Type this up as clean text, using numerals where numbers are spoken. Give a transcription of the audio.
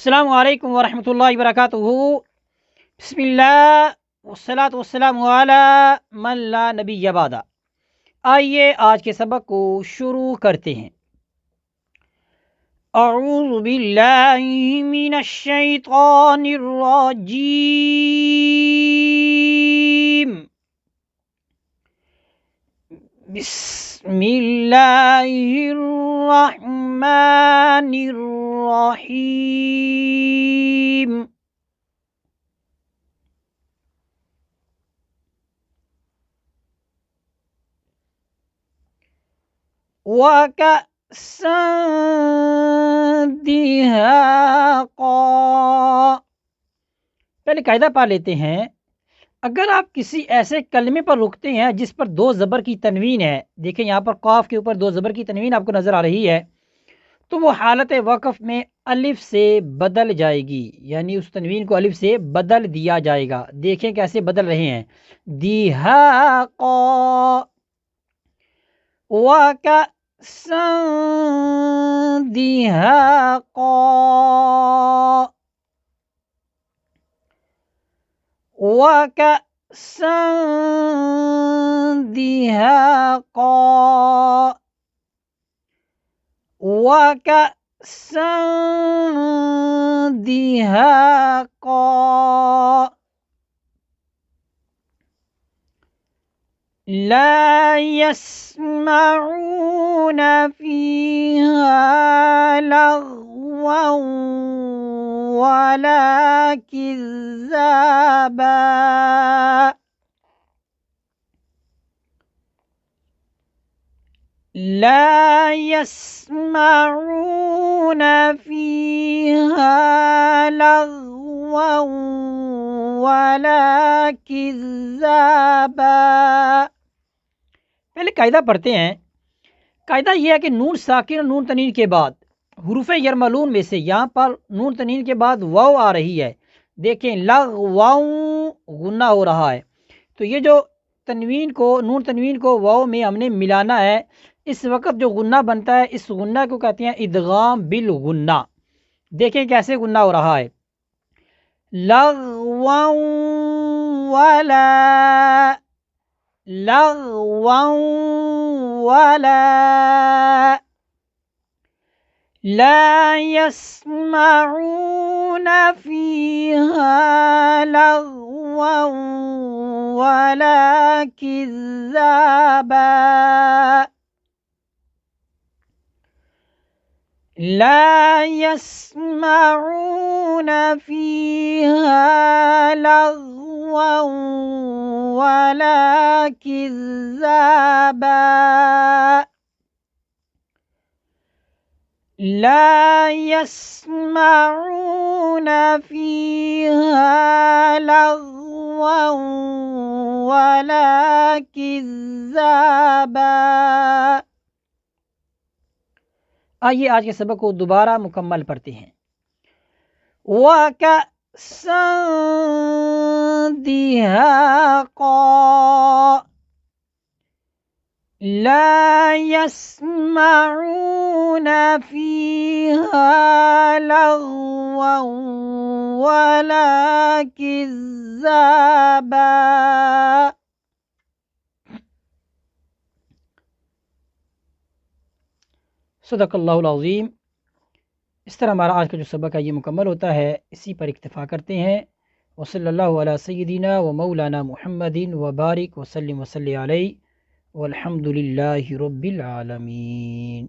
السلام علیکم ورحمۃ اللہ وبرکاتہ۔ بسم اللہ والصلاۃ والسلام علی من لا نبی بعد۔ آئیے آج کے سبق کو شروع کرتے ہیں۔ اعوذ باللہ من الشیطان الرجیم، بسم اللہ الرحمن الرحیم۔ وَكَأْسًا دِهَاقًا۔ پہلے قاعدہ پا لیتے ہیں۔ اگر آپ کسی ایسے کلمے پر رکتے ہیں جس پر دو زبر کی تنوین ہے، دیکھیں یہاں پر قاف کے اوپر دو زبر کی تنوین آپ کو نظر آ رہی ہے، تو وہ حالت وقف میں الف سے بدل جائے گی، یعنی اس تنوین کو الف سے بدل دیا جائے گا۔ دیکھیں کیسے بدل رہے ہیں۔ دیہاقا، وَكَأْسًا دِهَاقًا، وَكَأْسًا دِهَاقًا، وَكَأْسًا دِهَاقًا، لا يسمعون فيها لغوا ولا كذابا، لا يسمعون فيها لغوا ولا كذابا۔ پہلے قاعدہ پڑھتے ہیں۔ قاعدہ یہ ہے کہ نون ساکن اور نون تنوین کے بعد حروف یرملون میں سے یہاں پر نون تنوین کے بعد واو آ رہی ہے۔ دیکھیں لغواؤں غنہ ہو رہا ہے، تو یہ جو تنوین کو نون تنوین کو واو میں ہم نے ملانا ہے۔ اس وقت جو غنہ بنتا ہے اس غنہ کو کہتے ہیں ادغام بالغنہ۔ دیکھیں کیسے غنہ ہو رہا ہے۔ لغواؤں ولا، لغواؤں ولا، لا يسمعون فيها لغوا ولا كذابا، لا يسمعون فيها لغوا ولا كذابا، لا يسمعون فيها لغوا ولا كذابا۔ آئیے آج کے سبق کو دوبارہ مکمل پڑھتے ہیں۔ وَكَأْسًا دِهَاقًا، لا يسمعون فيها لغوا ولا كذابا۔ صدق اللہ العظیم۔ اس طرح ہمارا آج کا جو سبق ہے یہ مکمل ہوتا ہے، اسی پر اکتفا کرتے ہیں۔ وصلی اللہ علی سیدنا و مولانا محمد وبارک وسلم علیہ والحمد للہ رب العالمین۔